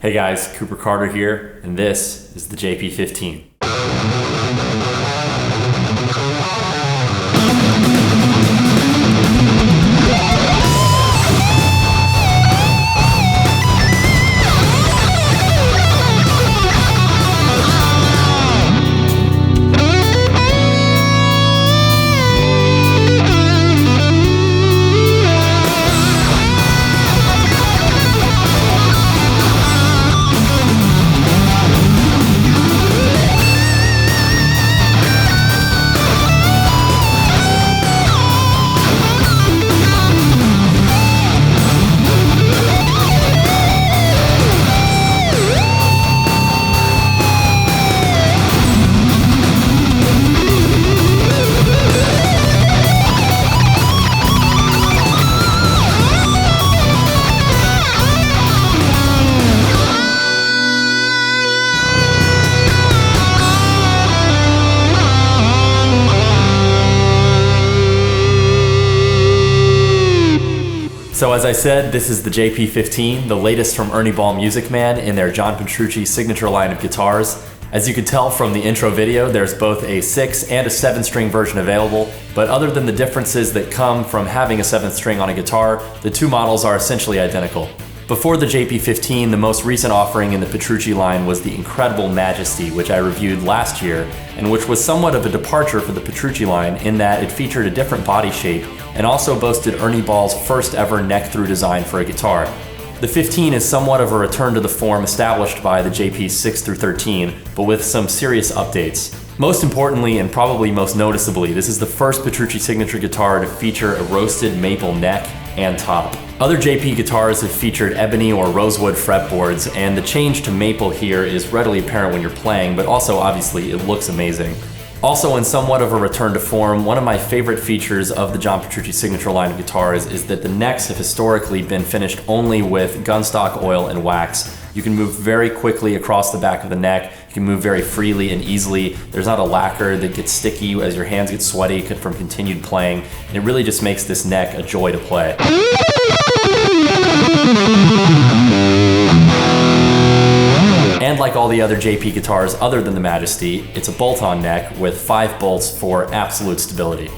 Hey guys, Cooper Carter here, and this is the JP15. So as I said, this is the JP15, the latest from Ernie Ball Music Man in their John Petrucci Signature line of guitars. As you can tell from the intro video, there's both a 6 and a 7-string version available, but other than the differences that come from having a 7th string on a guitar, the two models are essentially identical. Before the JP15, the most recent offering in the Petrucci line was the incredible Majesty, which I reviewed last year, and which was somewhat of a departure for the Petrucci line in that it featured a different body shape and also boasted Ernie Ball's first ever neck-through design for a guitar. The 15 is somewhat of a return to the form established by the JP's 6 through 13, but with some serious updates. Most importantly, and probably most noticeably, this is the first Petrucci Signature guitar to feature a roasted maple neck and top. Other JP guitars have featured ebony or rosewood fretboards, and the change to maple here is readily apparent when you're playing, but also obviously it looks amazing. Also, in somewhat of a return to form, one of my favorite features of the John Petrucci Signature line of guitars is that the necks have historically been finished only with gunstock oil and wax. You can move very quickly across the back of the neck, you can move very freely and easily. There's not a lacquer that gets sticky as your hands get sweaty from continued playing, and it really just makes this neck a joy to play. And like all the other JP guitars other than the Majesty, it's a bolt-on neck with 5 bolts for absolute stability.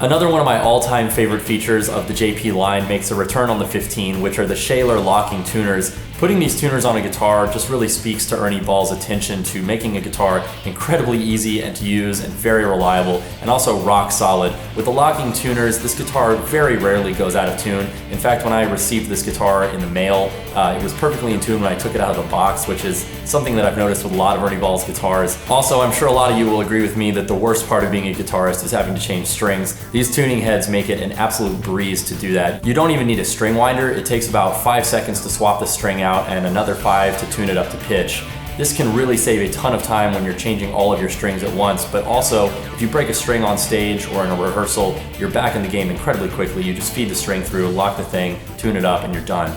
Another one of my all-time favorite features of the JP line makes a return on the 15, which are the Shaler locking tuners. Putting these tuners on a guitar just really speaks to Ernie Ball's attention to making a guitar incredibly easy and to use and very reliable and also rock solid. With the locking tuners, this guitar very rarely goes out of tune. In fact, when I received this guitar in the mail, it was perfectly in tune when I took it out of the box, which is something that I've noticed with a lot of Ernie Ball's guitars. Also, I'm sure a lot of you will agree with me that the worst part of being a guitarist is having to change strings. These tuning heads make it an absolute breeze to do that. You don't even need a string winder. It takes about 5 seconds to swap the string out and another 5 to tune it up to pitch. This can really save a ton of time when you're changing all of your strings at once, but also if you break a string on stage or in a rehearsal, you're back in the game incredibly quickly. You just feed the string through, lock the thing, tune it up, and you're done.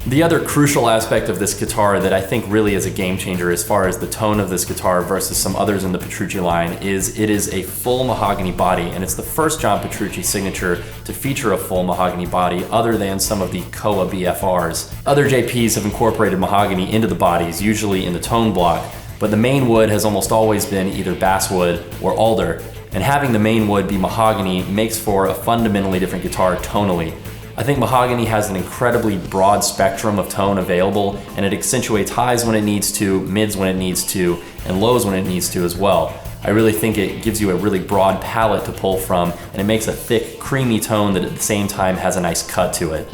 The other crucial aspect of this guitar that I think really is a game changer as far as the tone of this guitar versus some others in the Petrucci line is it is a full mahogany body, and it's the first John Petrucci Signature to feature a full mahogany body other than some of the Koa BFRs. Other JPs have incorporated mahogany into the bodies, usually in the tone block, but the main wood has almost always been either basswood or alder, and having the main wood be mahogany makes for a fundamentally different guitar tonally. I think mahogany has an incredibly broad spectrum of tone available, and it accentuates highs when it needs to, mids when it needs to, and lows when it needs to as well. I really think it gives you a really broad palette to pull from, and it makes a thick, creamy tone that at the same time has a nice cut to it.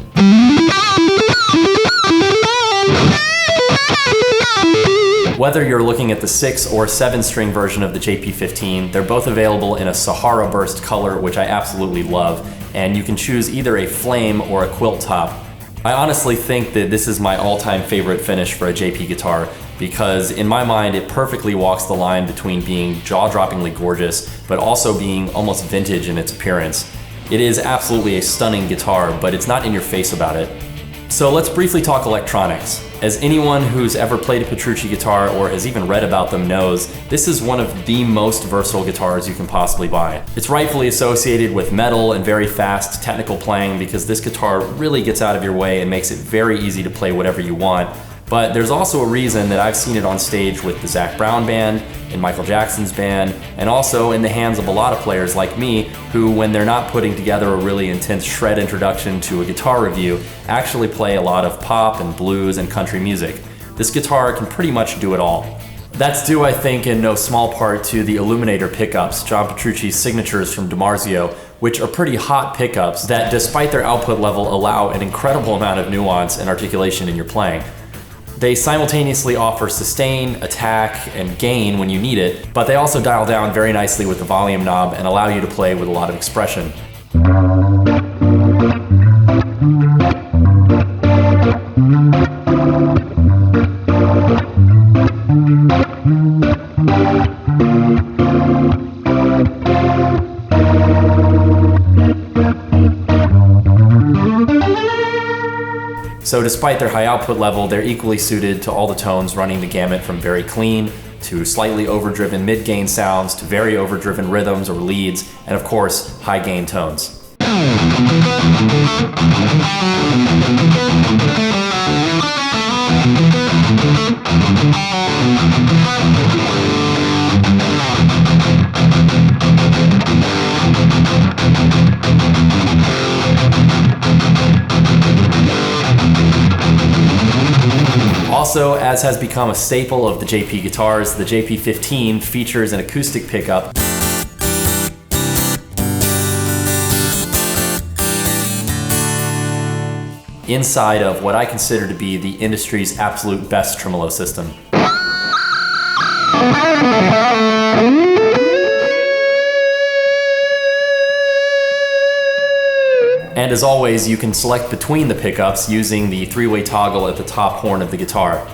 Whether you're looking at the 6 or 7-string version of the JP15, they're both available in a Sahara burst color, which I absolutely love, and you can choose either a flame or a quilt top. I honestly think that this is my all-time favorite finish for a JP guitar because in my mind it perfectly walks the line between being jaw-droppingly gorgeous but also being almost vintage in its appearance. It is absolutely a stunning guitar, but it's not in your face about it. So let's briefly talk electronics. As anyone who's ever played a Petrucci guitar or has even read about them knows, this is one of the most versatile guitars you can possibly buy. It's rightfully associated with metal and very fast technical playing because this guitar really gets out of your way and makes it very easy to play whatever you want. But there's also a reason that I've seen it on stage with the Zac Brown Band, in Michael Jackson's band, and also in the hands of a lot of players like me who, when they're not putting together a really intense shred introduction to a guitar review, actually play a lot of pop and blues and country music. This guitar can pretty much do it all. That's due, I think, in no small part to the Illuminator pickups, John Petrucci Signatures from DiMarzio, which are pretty hot pickups that, despite their output level, allow an incredible amount of nuance and articulation in your playing. They simultaneously offer sustain, attack, and gain when you need it, but they also dial down very nicely with the volume knob and allow you to play with a lot of expression. So despite their high output level, they're equally suited to all the tones, running the gamut from very clean to slightly overdriven mid-gain sounds to very overdriven rhythms or leads, and of course, high-gain tones. Also, as has become a staple of the JP guitars, the JP15 features an acoustic pickup inside of what I consider to be the industry's absolute best tremolo system. And as always, you can select between the pickups using the three-way toggle at the top horn of the guitar.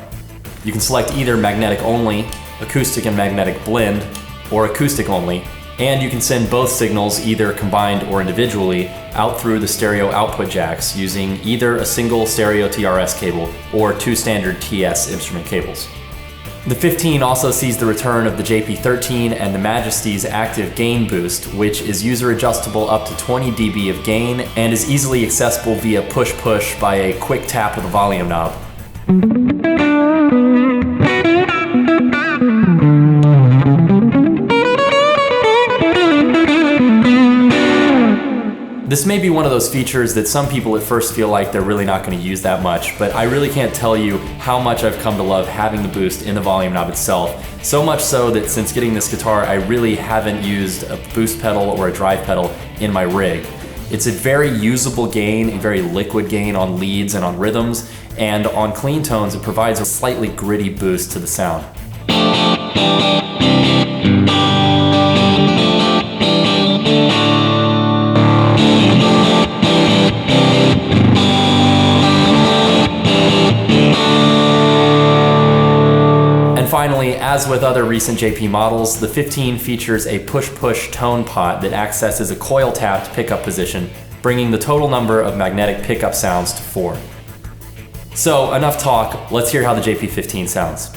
You can select either magnetic only, acoustic and magnetic blend, or acoustic only, and you can send both signals, either combined or individually, out through the stereo output jacks using either a single stereo TRS cable or two standard TS instrument cables. The 15 also sees the return of the JP13 and the Majesty's active gain boost, which is user adjustable up to 20 dB of gain and is easily accessible via push-push by a quick tap of the volume knob. This may be one of those features that some people at first feel like they're really not going to use that much, but I really can't tell you how much I've come to love having the boost in the volume knob itself. So much so that since getting this guitar, I really haven't used a boost pedal or a drive pedal in my rig. It's a very usable gain, a very liquid gain on leads and on rhythms, and on clean tones it provides a slightly gritty boost to the sound. Finally, as with other recent JP models, the 15 features a push-push tone pot that accesses a coil-tapped pickup position, bringing the total number of magnetic pickup sounds to 4. So, enough talk, let's hear how the JP15 sounds.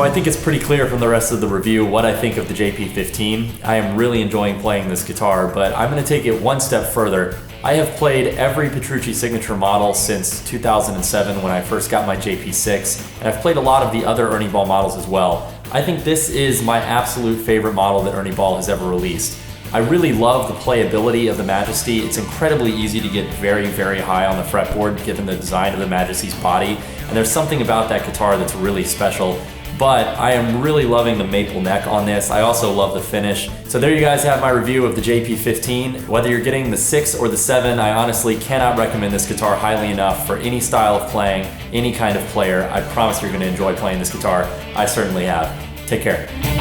I think it's pretty clear from the rest of the review what I think of the JP15. I am really enjoying playing this guitar, but I'm going to take it one step further. I have played every Petrucci Signature model since 2007 when I first got my JP6, and I've played a lot of the other Ernie Ball models as well. I think this is my absolute favorite model that Ernie Ball has ever released. I really love the playability of the Majesty. It's incredibly easy to get very, very high on the fretboard given the design of the Majesty's body, and there's something about that guitar that's really special. But I am really loving the maple neck on this. I also love the finish. So there you guys have my review of the JP15. Whether you're getting the 6 or the 7, I honestly cannot recommend this guitar highly enough for any style of playing, any kind of player. I promise you're going to enjoy playing this guitar. I certainly have. Take care.